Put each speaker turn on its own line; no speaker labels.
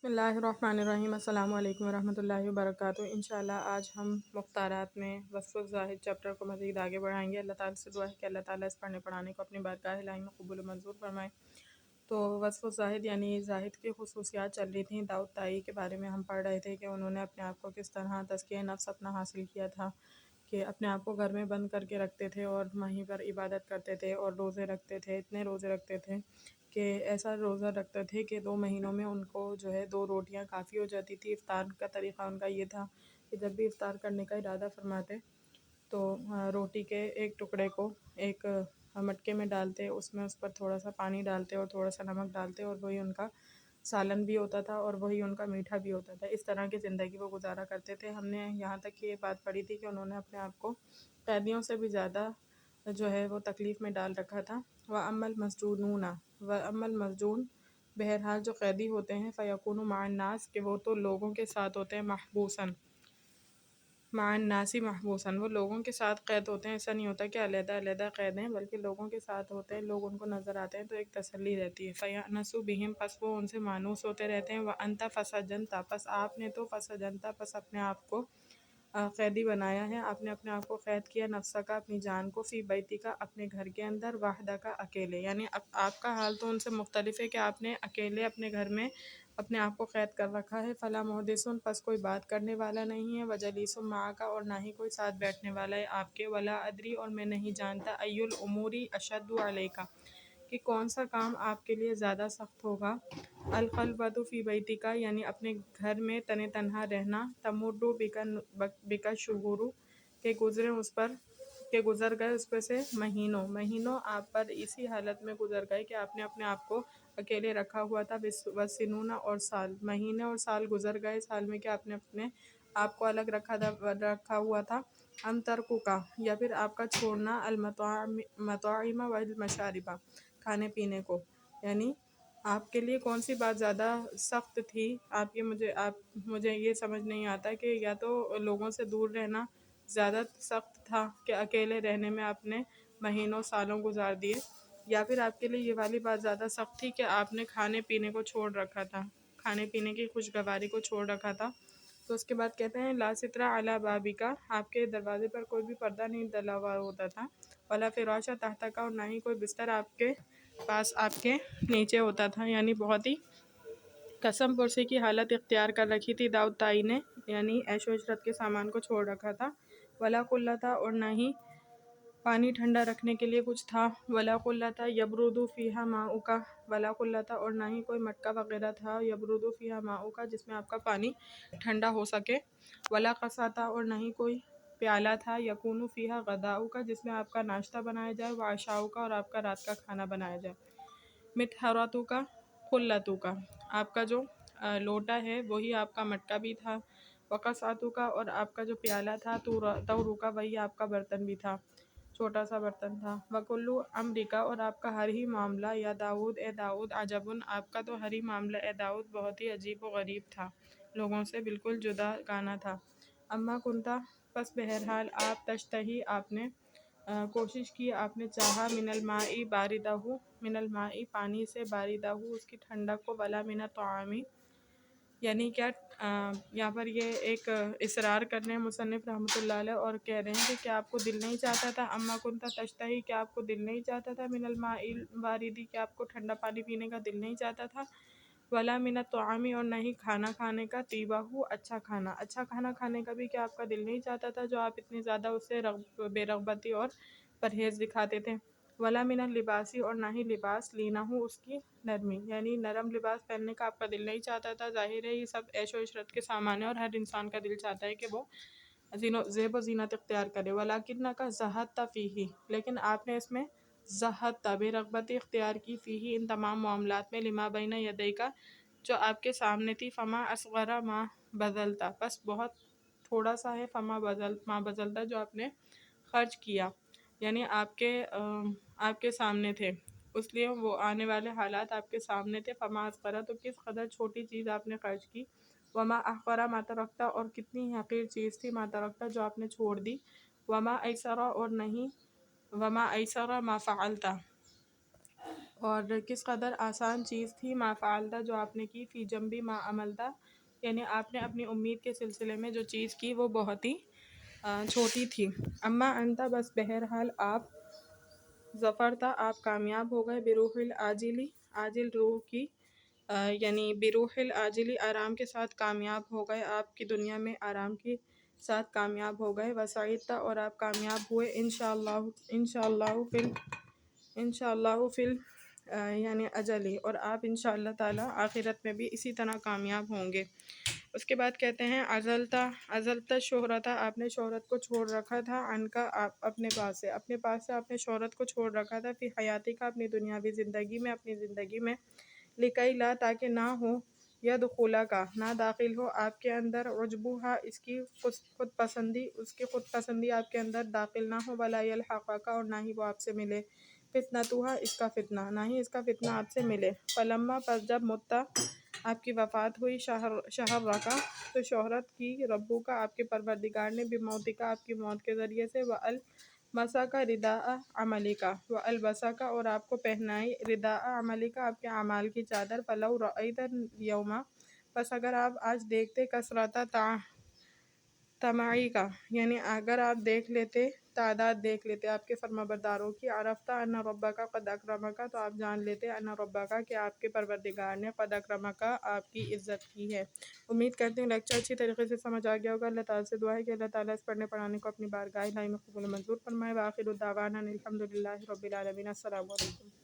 بسم اللہ الرحمن الرحیم۔ السلام علیکم ورحمۃ اللہ وبرکاتہ۔ انشاءاللہ آج ہم مختارات میں وصف الزاہد چیپٹر کو مزید آگے بڑھائیں گے۔ اللہ تعالیٰ سے دعا ہے کہ اللہ تعالیٰ اس پڑھنے پڑھانے کو اپنی بارگاہ الہی میں قبول و منظور فرمائے۔ تو وصف الزاہد یعنی زاہد کی خصوصیات چل رہی تھیں۔ داؤد طائی کے بارے میں ہم پڑھ رہے تھے کہ انہوں نے اپنے آپ کو کس طرح تزکیہ نفس اپنا حاصل کیا تھا، کہ اپنے آپ کو گھر میں بند کر کے رکھتے تھے اور وہیں پر عبادت کرتے تھے اور روزے رکھتے تھے۔ اتنے روزے رکھتے تھے کہ ایسا روزہ رکھتے تھے کہ 2 مہینوں میں ان کو جو ہے 2 روٹیاں کافی ہو جاتی تھی۔ افطار کا طریقہ ان کا یہ تھا کہ جب بھی افطار کرنے کا ارادہ فرماتے تو روٹی کے ایک ٹکڑے کو ایک مٹکے میں ڈالتے، اس پر تھوڑا سا پانی ڈالتے اور تھوڑا سا نمک ڈالتے، اور وہی ان کا سالن بھی ہوتا تھا اور وہی ان کا میٹھا بھی ہوتا تھا۔ اس طرح کی زندگی وہ گزارا کرتے تھے۔ ہم نے یہاں تک کہ یہ بات پڑھی تھی کہ انہوں نے اپنے آپ کو قیدیوں سے بھی زیادہ جو ہے وہ تکلیف میں ڈال رکھا تھا۔ وَأَمَّا الْمَسْجُونُونَ وَأَمَّا الْمَسْجُون، بہرحال جو قیدی ہوتے ہیں، فَيَكُونُ مَعَ النَّاسِ، کہ وہ تو لوگوں کے ساتھ ہوتے ہیں، محبوساً مع الناس محبوساً، وہ لوگوں کے ساتھ قید ہوتے ہیں۔ ایسا نہیں ہوتا کہ علیحدہ علیحدہ قید ہیں، بلکہ لوگوں کے ساتھ ہوتے ہیں، لوگ ان کو نظر آتے ہیں تو ایک تسلی رہتی ہے۔ فَيَأْنَسُ بِهِمْ، پس وہ ان سے مانوس ہوتے رہتے ہیں۔ وَأَنْتَ فَسَجَنْتَ، پس آپ نے تو فَسَجَنْتَ، پس اپنے آپ کو قیدی بنایا ہے، آپ نے اپنے آپ کو قید کیا، نفسہ کا، اپنی جان کو، فی بیتی کا، اپنے گھر کے اندر، وحدہ کا، اکیلے، یعنی آپ کا حال تو ان سے مختلف ہے کہ آپ نے اکیلے اپنے گھر میں اپنے آپ کو قید کر رکھا ہے۔ فلا محدث، پس کوئی بات کرنے والا نہیں ہے، وجلیس معک، اور نہ ہی کوئی ساتھ بیٹھنے والا ہے آپ کے، ولا ادری، اور میں نہیں جانتا، ای الامور اشد علیک، کہ کون سا کام آپ کے لیے زیادہ سخت ہوگا، الخلوۃ فی بیتک، یعنی اپنے گھر میں تن تنہا رہنا، تمر بک الشہور، کہ گزر گئے اس پہ سے مہینوں آپ پر اسی حالت میں گزر گئے کہ آپ نے اپنے آپ کو اکیلے رکھا ہوا تھا، وسنون، اور سال، مہینے اور سال گزر گئے، سال میں کہ آپ نے اپنے آپ کو الگ رکھا ہوا تھا، ام ترکوکا، یا پھر آپ کا چھوڑنا، المطاعم والمشارب، کھانے پینے کو، یعنی آپ کے لیے کون سی بات زیادہ سخت تھی، مجھے یہ سمجھ نہیں آتا کہ یا تو لوگوں سے دور رہنا زیادہ سخت تھا کہ اکیلے رہنے میں آپ نے مہینوں سالوں گزار دیے، یا پھر آپ کے لیے یہ والی بات زیادہ سخت تھی کہ آپ نے کھانے پینے کو چھوڑ رکھا تھا، کھانے پینے کی خوشگواری کو چھوڑ رکھا تھا۔ تو اس کے بعد کہتے ہیں لا ستر علی بابک، آپ کے دروازے پر کوئی بھی پردہ نہیں ڈلا ہوا ہوتا تھا، ولا فراش تحتک، اور نہ ہی کوئی بستر آپ کے پاس آپ کے نیچے ہوتا تھا، یعنی بہت ہی قسم پرسی کی حالت اختیار کر رکھی تھی داؤد طائی نے، یعنی عیش و عشرت کے سامان کو چھوڑ رکھا تھا، ولا قلۃ، اور نہ ہی پانی ٹھنڈا رکھنے کے لیے کچھ تھا، ولا قلۃ یبرد فیہا ماؤک، ولا قلۃ، اور نہ ہی کوئی مٹکا وغیرہ تھا، یبرد فیہا ماؤک، جس میں آپ کا پانی ٹھنڈا ہو سکے، ولا قصۃ، اور نہ ہی کوئی پیالہ تھا، یکون فیہا غداؤک، جس میں آپ کا ناشتہ بنایا جائے، وعشاؤک، اور آپ کا رات کا کھانا بنایا جائے، مطہرتک قلتک، آپ کا جو لوٹا ہے وہی آپ کا مٹکا بھی تھا، وقصعتک، اور آپ کا جو پیالہ تھا، طورک، وہی آپ کا برتن بھی تھا، چھوٹا سا برتن تھا، وکل امرک، اور آپ کا ہر ہی معاملہ، یا داؤد، اے داؤد، عجبن، آپ کا تو ہر ہی معاملہ اے داؤد بہت ہی عجیب و غریب تھا، لوگوں سے بالکل جدا گانا تھا، اما کنتا، پس بہرحال آپ، تشتہی، آپ نے کوشش کی، آپ نے چاہا، من الماء باردہ، من الماء، پانی سے، باردہ، اس کی ٹھنڈک کو، ولا من الطعام، یعنی کیا یہاں پر یہ ایک اصرار کر رہے ہیں مصنف رحمۃ اللہ علیہ، اور کہہ رہے ہیں کہ کیا آپ کو دل نہیں چاہتا تھا، اما کنتا تشتہی، کیا آپ کو دل نہیں چاہتا تھا، من الماء باردی، کیا آپ کو ٹھنڈا پانی پینے کا دل نہیں چاہتا تھا، ولا من الطعام، اور نہ ہی کھانا کھانے کا، طیبہ، اچھا کھانا کھانے کا بھی کیا آپ کا دل نہیں چاہتا تھا، جو آپ اتنی زیادہ اس سے بے رغبتی اور پرہیز دکھاتے تھے، ولا من اللباسی، اور نہ ہی لباس، لینہ، اس کی نرمی، یعنی نرم لباس پہننے کا آپ کا دل نہیں چاہتا تھا۔ ظاہر ہے یہ سب عیش و عشرت کے سامان ہے اور ہر انسان کا دل چاہتا ہے کہ وہ زیب و زینت اختیار کرے، ولیکنک زہدت فیہ، لیکن آپ نے اس میں زہدت، بے رغبتی اختیار کی، فیہ، ان تمام معاملات میں، لما بین یدیک، جو آپ کے سامنے تھی، فما اصغر ما بذلت، بس بہت تھوڑا سا ہے، ما بذلت، جو آپ نے خرچ کیا، یعنی آپ کے سامنے تھے، اس لیے وہ آنے والے حالات آپ کے سامنے تھے، فما اصغر، تو کس قدر چھوٹی چیز آپ نے خرچ کی، وما احقر ما ترکت، اور کتنی حقیر چیز تھی، ما ترکت، جو آپ نے چھوڑ دی، وما ایسر، اور نہیں، وما ایسر ما فعلت، اور کس قدر آسان چیز تھی ما فعلتا جو آپ نے کی، فی جنبی ما عملتا یعنی آپ نے اپنی امید کے سلسلے میں جو چیز کی وہ بہت ہی چھوٹی تھی۔ اما انتا بس بہرحال آپ، ظفرتا آپ کامیاب ہو گئے، بروح العاجلی عاجل روح کی یعنی بروح العاجلی آرام کے ساتھ کامیاب ہو گئے، آپ کی دنیا میں آرام کے ساتھ کامیاب ہو گئے، وسعیدتا اور آپ کامیاب ہوئے انشاءاللہ فی یعنی اجلی اور آپ انشاءاللہ تعالیٰ آخرت میں بھی اسی طرح کامیاب ہوں گے۔ اس کے بعد کہتے ہیں عزلتا شہرتا آپ نے شہرت کو چھوڑ رکھا تھا، عنکا آپ اپنے پاس سے آپ نے شہرت کو چھوڑ رکھا تھا، فی حیاتی کا اپنی دنیاوی زندگی میں، اپنی زندگی میں، لکئی لا تاکہ نہ ہو، یدخلا کا نہ داخل ہو آپ کے اندر، عجبوہا اس کی خود پسندی آپ کے اندر داخل نہ ہو، ولا یلحقا کا اور نہ ہی وہ آپ سے ملے، فتنتوہا اس کا فتنہ نہ ہی اس کا فتنہ آپ سے ملے، فلما پس جب متا آپ کی وفات ہوئی، شہر رکا تو شہرت کی، ربو کا آپ کے پروردگار نے، بموتی کا آپ کی موت کے ذریعے سے، وَأَلْبَسَكَ رِدَاءَ عَمَلِكَ وَأَلْبَسَكَ اور آپ کو پہنائی، رِدَاءَ عَمَلِكَ آپ کے اعمال کی چادر، فَلَوْ رَأَيْتَ الْيَوْمَ پس اگر آپ آج دیکھتے، کثرت تماعی کا یعنی اگر آپ دیکھ لیتے، تعداد دیکھ لیتے آپ کے فرمانبرداروں کی، عرفت ان ربک قد اکرمک تو آپ جان لیتے ان ربک کہ آپ کے پروردگار نے قد اکرمک آپ کی عزت کی ہے۔ امید کرتے ہیں لیکچر اچھی طریقے سے سمجھ آ گیا ہوگا۔ اللہ تعالیٰ سے دعا ہے کہ اللہ تعالیٰ اس پڑھنے پڑھانے کو اپنی بارگاہ الہی میں قبول و منظور فرمائے۔ وآخر دعوانا الحمد للہ رب العالمین۔ السلام علیکم۔